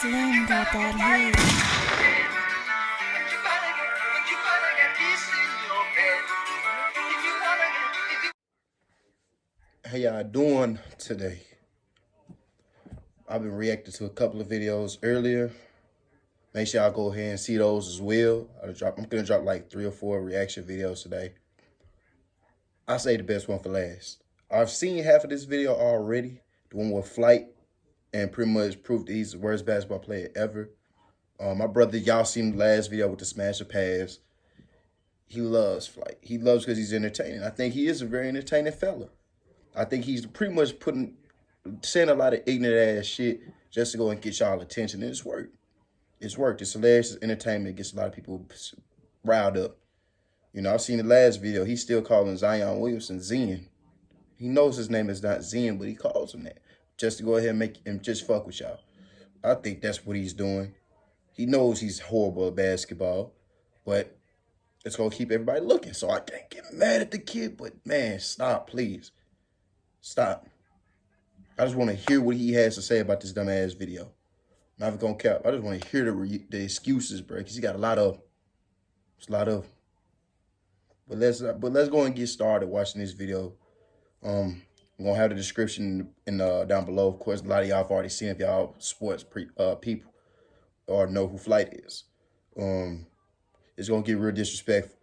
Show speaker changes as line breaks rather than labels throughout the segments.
linda Darlene.
How y'all doing today? I've been reacting to a couple of videos earlier. Make sure y'all go ahead and see those as well. I'm gonna drop like 3 or 4 reaction videos today. I say the best one for last. I've seen half of this video already. The one with Flight, and pretty much proved that he's the worst basketball player ever. My brother, y'all seen the last video with the smash of pass. He loves Flight. He loves because he's entertaining. I think he is a very entertaining fella. I think he's pretty much saying a lot of ignorant ass shit just to go and get y'all attention, and it's worked. It's worked. It's hilarious. It's entertainment. It gets a lot of people riled up. You know, I've seen the last video. He's still calling Zion Williamson Zen. He knows his name is not Zen, but he calls him that just to go ahead and make him just fuck with y'all. I think that's what he's doing. He knows he's horrible at basketball, but it's going to keep everybody looking. So I can't get mad at the kid, but man, stop, please. Stop. I just want to hear what he has to say about this dumbass video. I'm not gonna cap. I just want to hear the excuses, bro, because he got a lot of. It's a lot of. But let's go and get started watching this video. I'm gonna have the description down below. Of course, a lot of y'all have already seen if y'all sports people or know who Flight is. It's gonna get real disrespectful.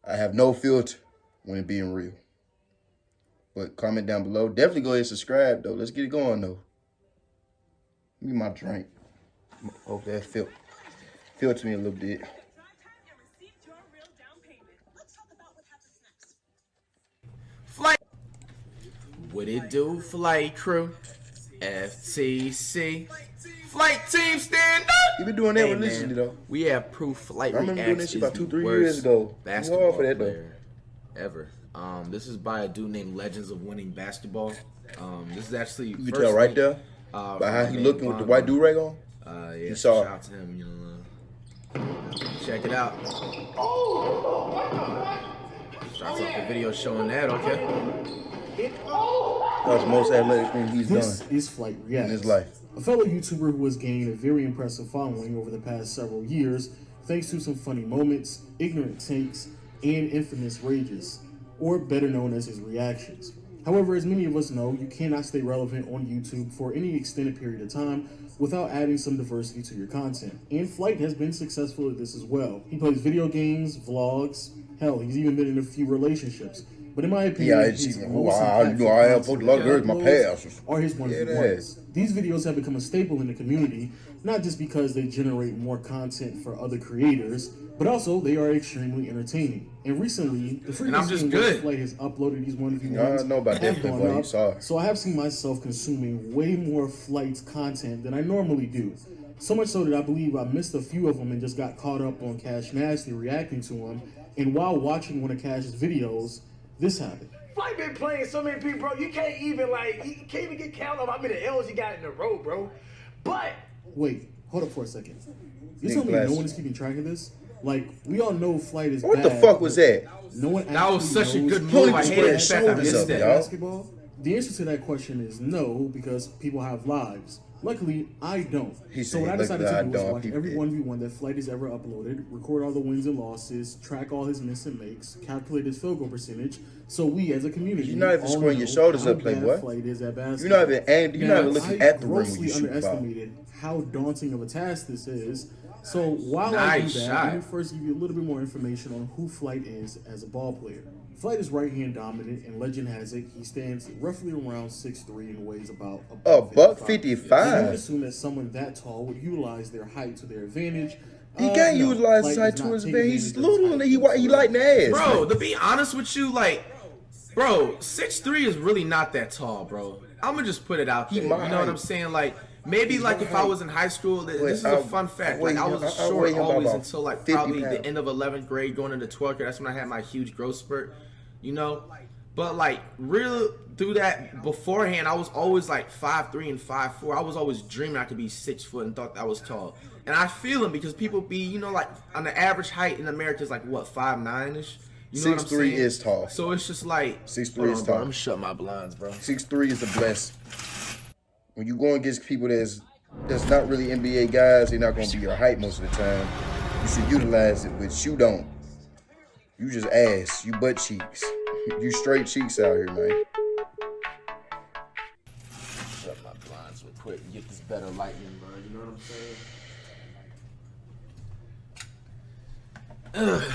I have no filter when it being real. But comment down below. Definitely go ahead and subscribe, though. Let's get it going, though. Give me my drink. Hope that filter me a little bit.
Flight. What it do, Flight crew? FTC. Flight team stand up.
You been doing that
hey,
religiously, though.
We have proof Flightreacts.
I remember doing this shit about 2-3
years
years ago.
Basketball
for that,
player ever. This is by a dude named Legends of Winning Basketball. This is actually
you can tell right there by how he looking with the white do-rag on.
Yeah,
you saw.
Shout out to him. You know, check it out. Starts off the video showing that. Okay.
That's the most athletic thing he's done.
This is Flightreacts
in his life.
A fellow YouTuber who has gained a very impressive following over the past several years, thanks to some funny moments, ignorant takes, and infamous rages, or better known as his reactions. However, as many of us know, you cannot stay relevant on YouTube for any extended period of time without adding some diversity to your content. And Flight has been successful at this as well. He plays video games, vlogs, hell, he's even been in a few relationships. But in my opinion,
I have put a lot of girls in my past.
Are his wonderful ones. These videos have become a staple in the community, not just because they generate more content for other creators, but also they are extremely entertaining. And recently, the frequency in which Flight has uploaded these wonderful ones have gone up, so I have seen myself consuming way more Flight's content than I normally do. So much so that I believe I missed a few of them and just got caught up on Cash Nasty reacting to him. And while watching one of Cash's videos, this happened.
Flight been playing so many people, bro. You can't even get count of how many L's you got in a row, bro. But
wait, hold up for a second. You telling me no one is keeping track of this? Like, we all know Flight is
what
bad.
What the fuck was that?
No one.
That was such a good move. I hated the fact I missed that.
Basketball. The answer to that question is no, because people have lives. Luckily, I don't. So what I decided to do was watch every 1v1 that Flight has ever uploaded, record all the wins and losses, track all his miss and makes, calculate his field goal percentage, so we as a community,
you're not even squaring your shoulders up, Playboy.
Flight is at basketball.
You're not even looking at the rim when you shoot.
I underestimated how daunting of a task this is. So while I do that, let me first give you a little bit more information on who Flight is as a ball player. Flight is right-hand dominant, and legend has it he stands roughly around 6'3" and weighs about
$155.
I would assume that someone that tall would utilize their height to their advantage.
He can't utilize his height to his advantage. He's little and he light in the ass.
Bro, to be honest with you, bro, 6'3" is really not that tall, bro. I'm gonna just put it out there. You know what I'm saying? Maybe if I was in high school, this is a fun fact. I was short always until probably the end of 11th grade, going into 12th grade. That's when I had my huge growth spurt, you know. But real through that beforehand, I was always 5'3" and 5'4". I was always dreaming I could be 6 foot and thought that was tall. And I feel him because people be, you know, on the average height in America is what, 5'9"-ish. You know what I'm saying?
6'3" is tall.
So it's just
6'3" is tall.
I'm shutting my blinds, bro.
6'3" is a blessing. When you go against people that's that's not really NBA guys, they're not gonna be your height most of the time. You should utilize it, but you don't. You just ass. You butt cheeks. You straight cheeks out here, man.
Shut my blinds real quick and get this better lighting, bro. You know what I'm saying?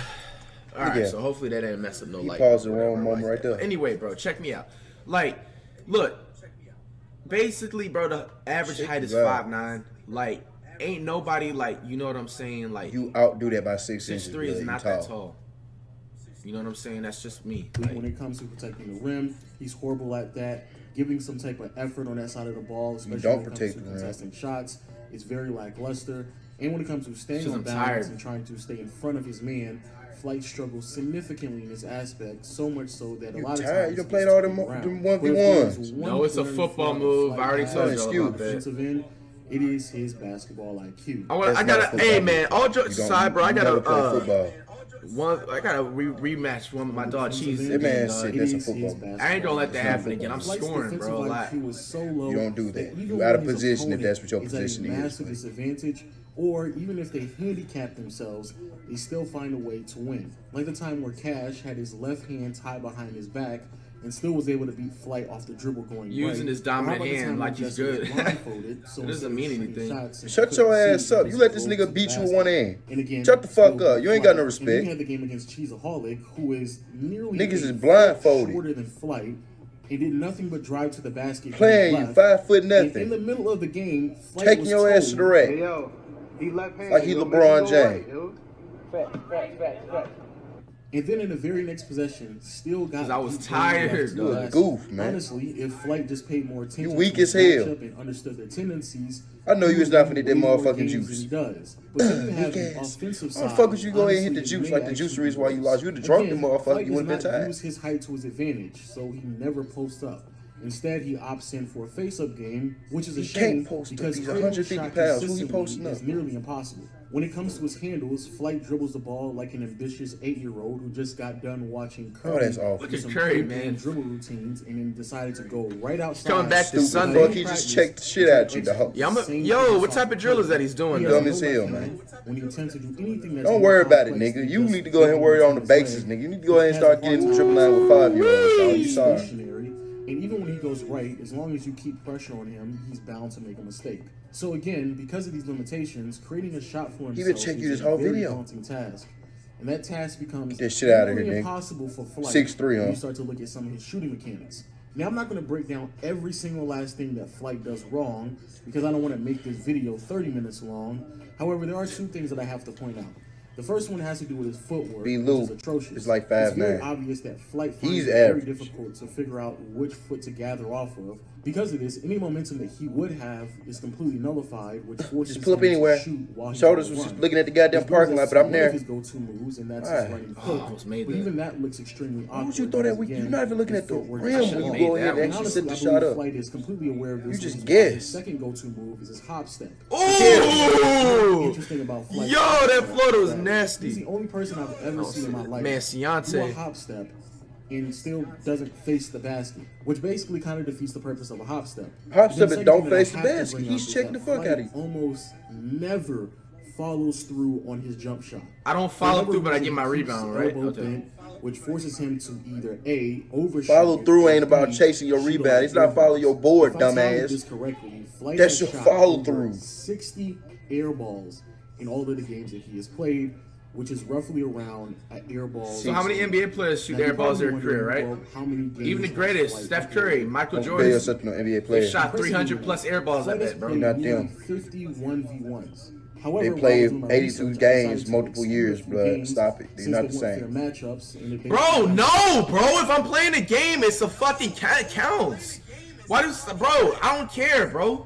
Alright, so hopefully that didn't mess up no light.
Paused the wrong moment right there.
Anyway, bro, check me out. Like, look, basically, bro, the average height is 5'9". Like, ain't nobody, like, you know what I'm saying? Like,
you outdo that by 6 inches.
6'3" is not that tall. You know what I'm saying? That's just me. Like,
when it comes to protecting the rim, he's horrible at that. Giving some type of effort on that side of the ball, especially when it comes to contesting shots, is very lackluster. And when it comes to staying on balance and trying to stay in front of his man, Flight struggles significantly in this aspect, so much so that a lot of times
you done played all them 1v1s.
No, it's a football move. I already told you about that.
It is his basketball IQ.
I gotta, hey man, all jokes aside, bro, I gotta
football.
I gotta rematch one with my dog Cheese.
That man said that's a football.
I ain't gonna let that happen again. I'm scoring, bro. Like,
you
don't do that. You out of position if that's what your position is.
Massive disadvantage, or even if they handicap themselves, they still find a way to win. Like the time where Cash had his left hand tied behind his back and still was able to beat Flight off the dribble going
using his dominant hand like he's good.
So
it doesn't mean anything.
Shut your ass up. You let this nigga beat you with one hand. And again, shut the fuck up. You ain't got no respect.
And you had the game against Cheeseaholic, who is nearly
niggas is blindfolded.
Shorter than Flight. He did nothing but drive to the basket.
Playing you 5 foot nothing.
And in the middle of the game, Flight
taking
was
your ass to the rack.
Hey, yo, he left hand.
Like he LeBron James.
Fact.
And then in the very next possession, still got.
I was tired.
You a goof, man.
Honestly, if Flight just paid more attention,
you weak as hell.
And understood their tendencies.
I know you was not finna hit that motherfucking juice.
He does. But then you have the offensive side.
How the fuck would you go ahead and hit the juice like the juice the reason why you lost? You would have drunk the motherfucker. You wouldn't have been tired.
Use his height to his advantage, so he never posts up. Instead, he opts in for a face-up game, which is a shame because
he's 150 pounds. Who he posting up?
Is nearly impossible. When it comes to his handles, Flight dribbles the ball like an ambitious 8-year-old who just got done watching Curry.
Oh, that's awful.
Look at Curry, man.
Dribble routines, and then decided to go right outside.
Coming back to Sunday.
Fuck, he just checked the shit out you, dog.
Yo, what type of drill is that he's doing?
Dumb as hell, man.
When he intends to do anything that's
don't worry about it, nigga. You need to go ahead and worry on the bases, nigga. You need to go ahead and start getting the triple line with 5-year-olds, dog. You sorry.
And even when he goes right, as long as you keep pressure on him, he's bound to make a mistake. So again, because of these limitations, creating a shot for himself is a very daunting task. And that task becomes impossible for Flight
6'3",
when you start to look at some of his shooting mechanics. Now, I'm not going to break down every single last thing that Flight does wrong because I don't want to make this video 30 minutes long. However, there are 2 things that I have to point out. The first one has to do with his footwork, which is atrocious.
It's like 5'9".
It's very obvious that Flight finds it very difficult to figure out which foot to gather off of. Because of this, any momentum that he would have is completely nullified, which forces
just pull up
him
anywhere.
to shoot while
Shoulders was just looking at the goddamn parking lot, but I'm there.
His go-to moves, and that's his running hook. But even that looks extremely awkward.
Why would you throw that weak? You're not even looking at the rim when you go ahead and actually set the shot up.
Flight is completely aware of this.
You just guess.
His second go-to move is his hop step.
Oh!
Interesting about Flight.
Yo, that floater was nasty.
He's the only person I've ever seen in my life
do
a hop step and still doesn't face the basket, which basically kind of defeats the purpose of a hop step.
Hop step and don't face the basket. He's checking the fuck out of you.
Almost never follows through on his jump shot.
I don't follow through, but I get my rebound, right?
Which forces him to either A, overshoot.
Follow through ain't about chasing your rebound. It's not follow your board, dumbass. That's your follow through.
60 air balls in all of the games that he has played, which is roughly around an air ball.
So how many NBA players shoot air balls in their career, right?
How many games
even the greatest, Steph Curry, Michael Jordan,
NBA players
shot 300 plus air balls at that, bro.
Not them.
51v1s. However,
they played 82 games, multiple years, bro. Stop it. They're not the same.
Bro, no, bro. If I'm playing a game, it's a fucking counts. Why does, bro? I don't care, bro.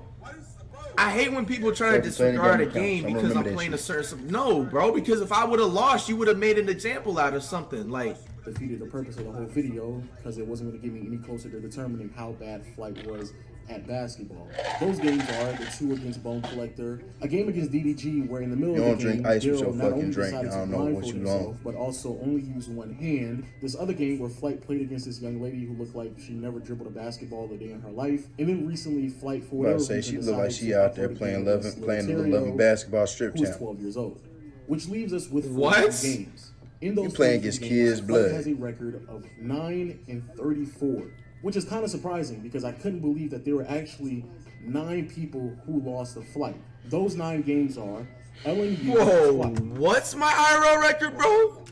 I hate when people try to disregard a game because I'm playing a certain. No, bro. Because if I would have lost, you would have made an example out of something like.
Defeated the purpose of the whole video because it wasn't going to get me any closer to determining how bad Flight was at basketball. Those games are the 2 against Bone Collector, a game against DDG where in the middle of the game, Daryl not only decided to blindfold himself, but also only use one hand. This other game where Flight played against this young lady who looked like she never dribbled a basketball a day in her life. And then recently, Flight for whatever reason
she looked like she out there playing the loving basketball strip
who's
town.
12 years old. Which leaves us with 4
What?
games. In those
You playing against kids' blood.
Flight has a record of 9-34, which is kind of surprising because I couldn't believe that there were actually 9 people who lost the Flight. Those 9 games are LNU.
Whoa, what's my IRL record, bro?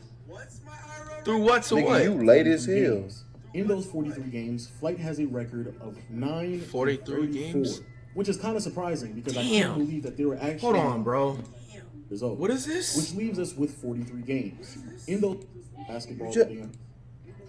Through what to
Nigga,
what?
you late as hell.
In those 43 games, Flight has a record of
43 games?
which is kind of surprising because I
Damn.
couldn't believe that there were actually.
Hold on, bro.
Result,
What is this?
which leaves us with 43 games. In those basketball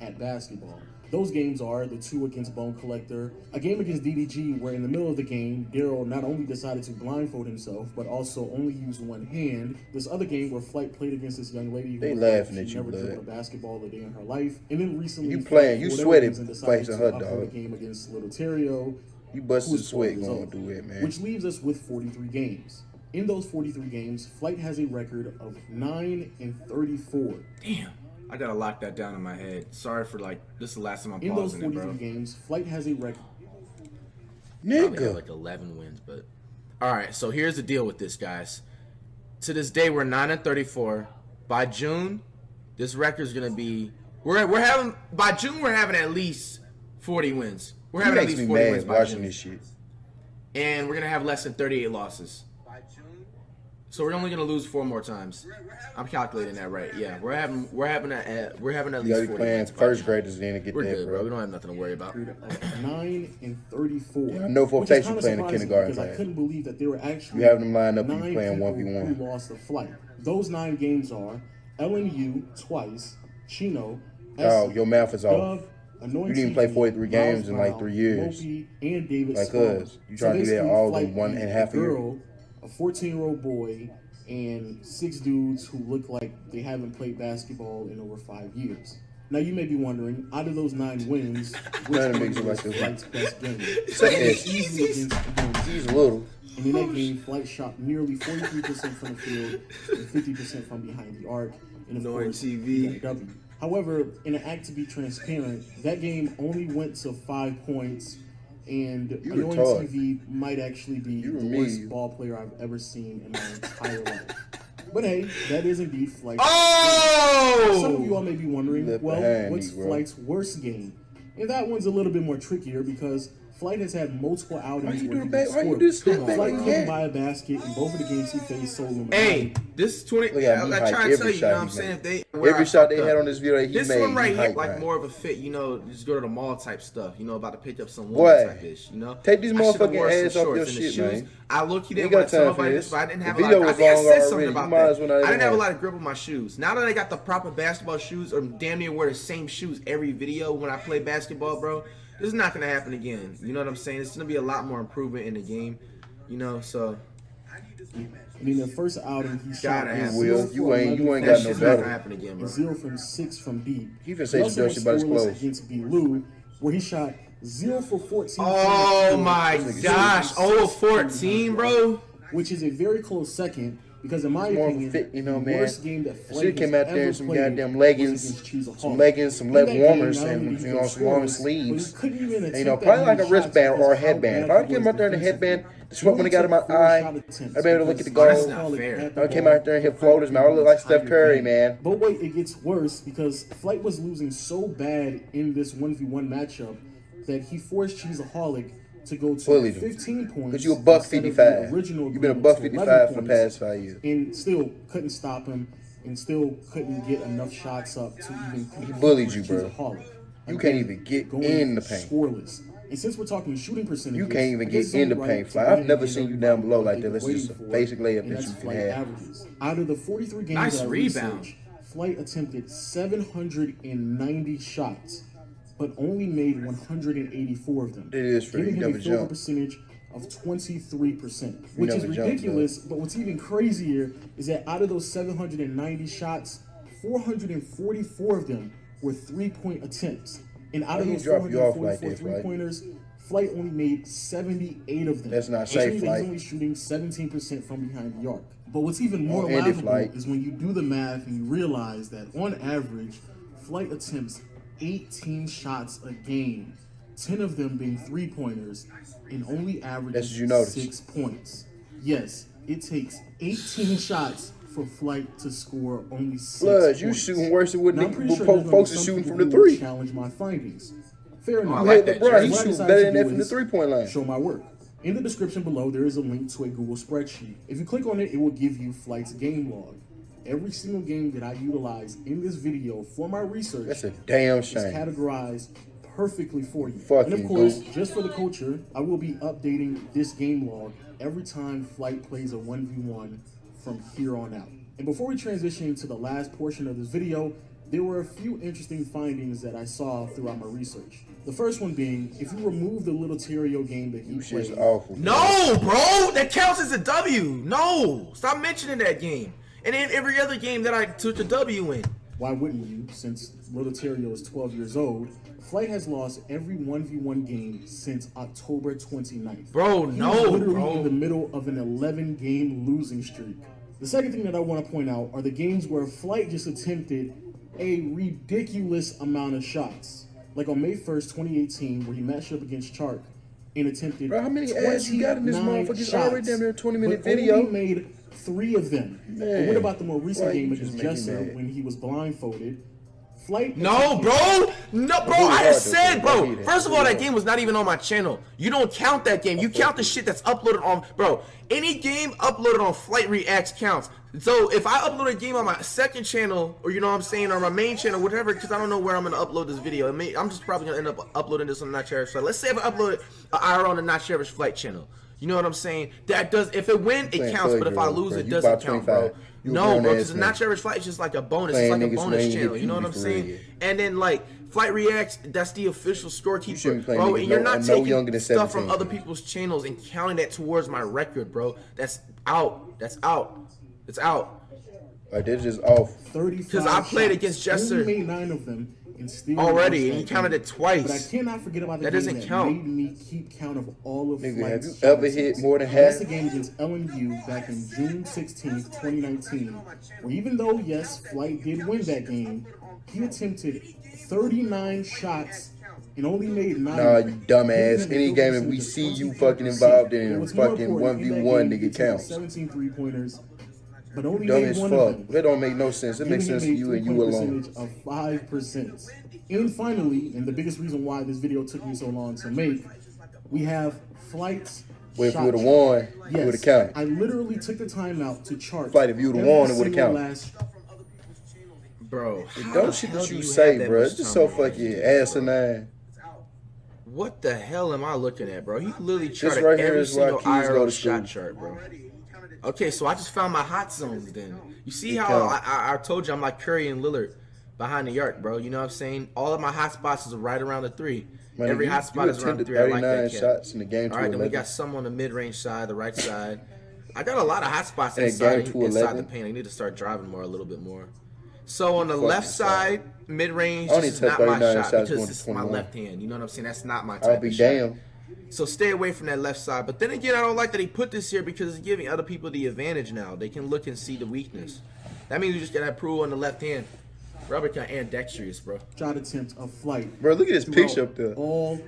at basketball. Those games are the 2 against Bone Collector, a game against DDG where in the middle of the game, Daryl not only decided to blindfold himself, but also only used one hand. This other game where Flight played against this young lady who
They
looked like
laughing at
she
you,
never
blood.
dribbled a basketball a day in her life. And then recently,
You playing, you
for whatever
sweated
reason, decided
facing
to
her,
upload
dog.
a game against Little Terrio,
You busted
who's
the sweat
12 years
going
old,
through it, man.
which leaves us with 43 games. In those 43 games, Flight has a record of 9-34.
Damn. I gotta lock that down in my head. Sorry for this is the last time I'm
In those
pausing it,
43
bro.
games, Flight has a record.
Probably had
Nigga.
like 11 wins, but all right. So here's the deal with this, guys. To this day, we're 9-34. By June, this record's gonna be we're having by June we're having at least 40 wins. We're
It
having at
makes
least
me
40 wins
mad
by
watching
June,
this shit.
and we're gonna have less than 38 losses. So we're only gonna lose 4 more times. I'm calculating that right. Yeah, we're having at
You
least
gotta
40
be playing
wins by
first
June.
graders then to get
We're
that,
good, bro. We don't have nothing to worry about.
9-34.
Yeah, I know for a
which is
fact you
kinda
playing in
surprising
kindergarten
because I
class.
couldn't believe that there were actually
You have them lined up and
9
you playing
people
1v1.
who lost the Flight. Those 9 games are LNU twice, Chino,
Oh, your mouth is off.
Dove, Anointing,
You didn't play 43 games in like 3 years.
Mopi, and David
Like
Sparrow.
us. You trying to do that
basically,
all in
Flight
1.5
beat a
year.
girl, a 14-year-old boy, and 6 dudes who look like they haven't played basketball in over 5 years. Now you may be wondering, out of those 9 wins, which
None of
one
them
was
niggas like
Flight's best game?
Suck
It was
this.
easily against
He's little.
and in that game, Flight shot nearly 43% from the field and 50% from behind the arc. And of
Annoying
course,
TV.
he got a W. However, in an act to be transparent, that game only went to 5 points, and
You
Annoying
retarded.
TV might actually be
You
the
were
worst
me.
ball player I've ever seen in my entire life. But hey, that is indeed Flight. Some of you
Oh!
all may be wondering,
Left
well,
behind,
what's
Negro.
Flight's worst game? And that one's a little bit more trickier because Flight has had multiple outings
Why you
where
do
he
the back-
was
why you
scored.
do the step
Come
back
on,
Flight
like
couldn't
that?
buy a basket in both of the games he faced Solo Illuminati.
Hey, this 20.
Look at me
I
hype
try to tell
every
you,
shot
you know what
he
I'm saying?
made.
If they, where
Every
I
shot they
fucked
had
up.
on this video that he
This
made,
one right
he
here,
hyped
like
behind.
more of a fit, just go to the mall type stuff, about to pick up some
Boy,
woman type ish,
take these
I should've
motherfucking
wore some
ass off
shorts
your
and the
shit,
shoes.
man.
I low-key
You
didn't
got
want to tell
time for
nobody
this.
this, but I didn't have
The
a lot.
video
I
was
think I
long
said
already.
something
You
about
might
that.
as well not
I
even
didn't have a
have
lot of grip on my shoes. Now that I got the proper basketball shoes, or damn near wear the same shoes every video when I play basketball, bro, this is not gonna happen again. You know what I'm saying? It's gonna be a lot more improvement in the game. So
And in their first outing, he shot
Gotta have
Will,
0 for
you ain't
11
got
that
no
shit's
from
not
better.
gonna happen again, bro.
0 from 6 from deep.
He finna
He
say some
also
dirty
was
shit about his
scoreless
clothes.
against B-Lou, where he shot 0 for 14.
Oh
from the
my
field,
gosh, 14, bro.
which is a very close second because in my
It's more of a
opinion,
fit, you know,
the
man.
worst game that
Shit
Flight
came
has
out there in
ever
some
played
goddamn
was
leggings,
against Cheeseaholic.
some leggings, some
In
leg
that
warmers,
game, not only
and
did
you
he
know,
go
some long
scoreless,
sleeves.
but he couldn't even
And, you know,
attempt
probably
that
like a
many
wristband
shots
or a
because how
headband. If
bad
I
he
came
was
out there in a
defensively.
headband, the
He
sweat when
only
it got in my
took 4
eye,
shot attempts
I'd be able to look at the
because
goal.
That's not fair.
had the
I came
ball
out there and hit floaters, man. I look like Steph Curry, man.
But wait, it gets worse because Flight was losing so bad in this 1v1 matchup that he forced Cheeseaholic to go to
Bullied him.
15 points.
Because you a buck
instead of the
55.
original
You've been a
agreement
buck
to
55
11
for the
points,
past 5 years.
and still couldn't stop him and still couldn't get enough shots up to even compete
bullied
with
you, bro.
Cheeseaholic.
You can't even get
Going
in the paint.
Scoreless. And since we're talking shooting percentages,
You can't even
I guess
get in the
it's only
paint,
right
Fly.
to
I've
go
never
ahead
seen
and
you down below
what
like
they
that.
were
That's just a
waiting for,
basic layup
and
that
that's
you can
Flight
have.
averages. Out of the 43 games
Nice
that I
rebound.
researched, Flight attempted 790 shots, but only made 184 of them.
It is for
giving
you
him a
never
field goal
jump.
percentage of 23%, which is
never jump,
ridiculous. But what's even crazier is that out of those 790 shots, 444 of them were 3-point attempts. And out of
Why he
those
drop you off like
444
that, Flight?
three-pointers, Flight only made 78 of them.
That's not safe,
He's
Flight.
only shooting 17% from behind the arc. But what's even more
End it,
laughable
Flight.
is when you do the math and you realize that on average, Flight attempts 18 shots a game, 10 of them being three-pointers, and only averages 6 points. Yes, it takes 18 shots for Flight to score only 6 points.
You shooting worse than what folks are shooting from the
who
three.
Challenge my findings. Fair enough.
I like that, Jerry.
He shoots better than that from the three-point line.
Show my work. In the description below, there is a link to a Google spreadsheet. If you click on it, it will give you Flight's game log. Every single game that I utilize in this video for my research
That's a damn
is
shame.
categorized perfectly for you.
Fucking
And of course,
Google.
just for the culture, I will be updating this game log every time Flight plays a 1v1 from here on out. And before we transition to the last portion of this video, there were a few interesting findings that I saw throughout my research. The first one being, if you remove the little Terrio game that he
Shit's
played,
awful.
No, bro, that counts as a W. No, stop mentioning that game. And then every other game that I took a W in.
why wouldn't you? Since Little Terrio is 12 years old, Flight has lost every 1v1 game since October 29th.
Bro,
He
no,
was literally
bro.
in the middle of an 11-game losing streak. The second thing that I want to point out are the games where Flight just attempted a ridiculous amount of shots. Like on May 1st, 2018, where he matched up against Chark and attempted
Bro, how many ads you got in this
29
motherfucker? It's
shots,
already damn near a 20-minute
but only
video.
made 3 of them. But
Man,
what about the more recent
why
game
you
against
just making
Jesser
that?
when he was blindfolded? Flight
No, bro. No, bro. I just said, bro. First of all, that
Yeah.
game was not even on my channel. You don't count that game. You count the shit that's uploaded on, bro. Any game uploaded on Flightreacts counts. So if I upload a game on my second channel, or you know what I'm saying, or my main channel, whatever, because I don't know where I'm gonna upload this video. I'm just probably gonna end up uploading this on the Not Your Average Flight. Let's say if I upload an IR on the Not Your Average Flight channel. You know what I'm saying? That does. If it win, it
Playing
counts. But if I
Flight,
lose,
bro.
it
You
doesn't
about
count, bro.
25. You
No,
grown
bro,
ass
because the
man.
Not Your Average Flight is just like a bonus.
Playing
It's like a
niggas
bonus
playing
channel.
your
You know what I'm
puberty
saying?
for real.
And then like Flightreacts, that's the official
shouldn't be
scorekeeper,
playing
bro.
niggas
And you're
no
not
younger
taking
than
stuff from
17,
other
bro.
people's channels and counting that towards my record, bro. That's out. That's out. It's out.
Like, they're just off.
35
'Cause I played
shots.
against Jesser.
Only made 9 of them and still
Already,
lost
and he
that
counted
game.
it twice.
But I cannot forget about the
That
game
doesn't
that
count.
made me keep count of all of
Nigga,
Flight's
have you
shot
ever hit
attempts.
more than
And that's
half?
the game against LMU back in June 16th, 2019, where even though, yes, Flight did win that game, he attempted 39 shots and only made 9.
Nah, you dumbass.
Giving him a
Any
field
game that
percentage
we
of
see you
23%.
fucking involved in
And
and
what's more
fucking
important, in that
1v1,
game, he
nigga,
took
counts.
17 3-pointers, but only
Dumb
made
as
1 of
fuck.
them.
That don't make no sense. It makes
Giving
sense
him
to
a
you and you
three-point
alone.
percentage of 5%. And finally, and the biggest reason why this video took me so long to make, we have Flight's
Well, if you
shot
would have
chart.
won, you would have
Yes,
counted.
I literally took the time out to chart.
Flight, if you would've
every
won, it would've
single
counted.
last-
Bro, how
Don't
the
shit
hell
that
do
you
have
say,
that
bro.
much
It's just so
time on
fucking
this?
asinine.
What the hell am I looking at, bro? He literally charted
right here
every
is why
single
kids go
IRL
to
shot
school.
chart, bro. Okay, so I just found my hot zones then. You see
It
how
count.
I told you I'm like Curry and Lillard behind the arc, bro. You know what I'm saying? All of my hot spots is right around the 3.
Man,
Every
you-
hot spot
you
is around the
attempted
3. I like
39
that cat.
shots in the game to
All right, then we
11.
got some on the mid-range side, the right side. I got a lot of hot spots
And
inside,
game to
inside
11.
the paint. I need to start driving more, a little bit more. So on the
Fucking
left
side.
side, mid-range,
I only
this is
took
not my
39
shot
shots
because
going to
this is my
21.
left hand. You know what I'm saying? That's not my type
I'll be
of shot.
damned.
So stay away from that left side. But then again, I don't like that he put this here because it's giving other people the advantage now. They can look and see the weakness. That means you just gotta prove on the left hand. Robert got ambidextrous, bro.
shot attempt of Flight.
Bro, look at this
throughout
picture up there.
All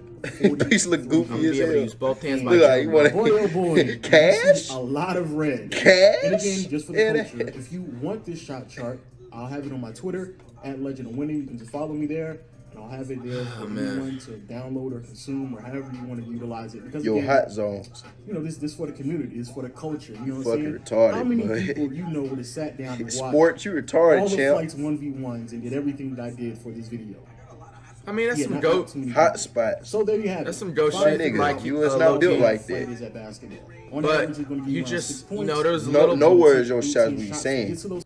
Piece look
I'm
goofy
gonna
as
be able to
hell.
use both hands by
Look like
June,
you
bro.
wanna
Boy, oh boy, you
cash?
see a lot of red.
Cash?
And again, just for the
Yeah,
culture, if you want this shot chart, I'll have it on my Twitter, @Legend of Winning. You can just follow me there, and I'll have it there for anyone to download or consume or however you want to utilize it. Because
Your
again,
hot zones.
you know, this for the community, it's for the culture. You know what
Fucking
I'm saying?
retarded,
How many
bud.
people you know would have sat down and watched
Sport, you
all
retarded,
the
champ.
Flights 1v1s and did everything that I did for this video?
I mean, that's
Yeah,
some
not
goat.
too many
Hot
people.
spots.
So there you have
That's
it.
some goat
Flight
shit.
nigga,
Like
you was not
low
built
key.
like
Flight
that.
is at basketball. On
But
average, it's gonna give
you
around
just,
6
you
points.
know, there's a
No-
little.
no words
Take
your shots
18
be
shots
saying.
to get to those.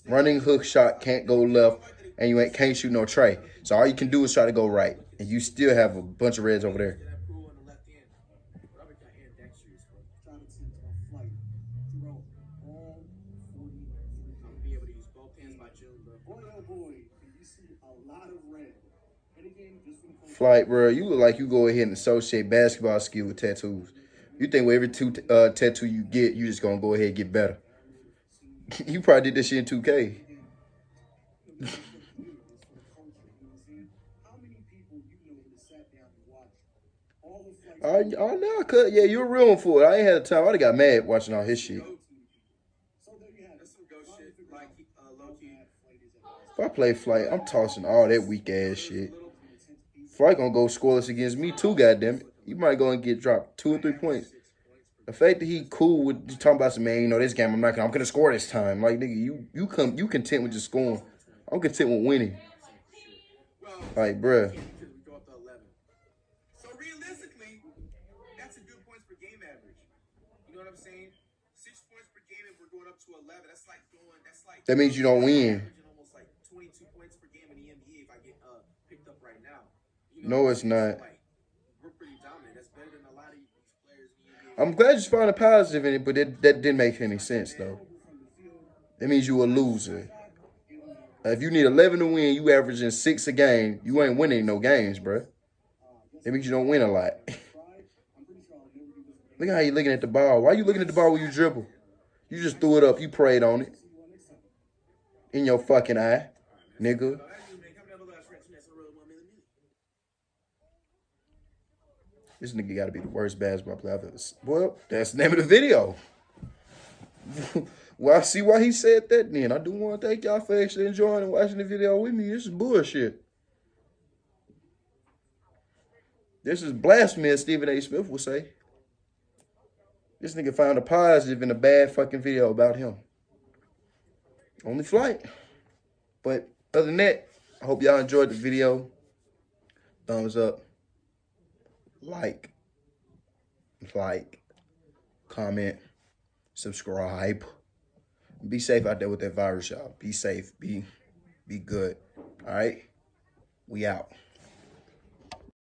Running hook shot can't go left, and you can't shoot no tray. So all you can do is try to go right, and you still have a bunch of reds over there. Flight, bro, you look like you go ahead and associate basketball skill with tattoos. You think with every tattoo you get, you just gonna go ahead and get better. You probably did this shit in 2K. I know, cuz. Yeah, you're a real one for it. I ain't had the time. I'd have got mad watching all his shit. If I play Flight, I'm tossing all that weak ass shit. Flight gonna go scoreless against me too, goddammit. You might go and get dropped 2 or 3 points. The fact that he cool with talking about some, man, you know, this game I'm gonna score this time. Like, nigga, you content with just scoring. I'm content with winning. Like, bruh.
So realistically, that's a good points per game average. You know what I'm saying? 6 points per game if we're going up to 11.
That means you don't win.
Almost like 22 points per game in the NBA if I get picked up right now.
No, it's not.
We're pretty dominant. That's better than a lot of these players in the NBA.
I'm glad you found a positive in it, but that didn't make any sense, though. That means you a loser. If you need 11 to win, you averaging 6 a game. You ain't winning no games, bro. That means you don't win a lot. Look at how you looking at the ball. Why you looking at the ball when you dribble? You just threw it up. You prayed on it. In your fucking eye, nigga. This nigga gotta be the worst basketball player I've ever seen. Well, that's the name of the video. Well, I see why he said that then. I do want to thank y'all for actually enjoying and watching the video with me. This is bullshit. This is blasphemy, as Stephen A. Smith would say. This nigga found a positive in a bad fucking video about him. Only Flight. But other than that, I hope y'all enjoyed the video. Thumbs up. Like, comment, subscribe. Be safe out there with that virus, y'all. Be safe. Be good. All right? We out.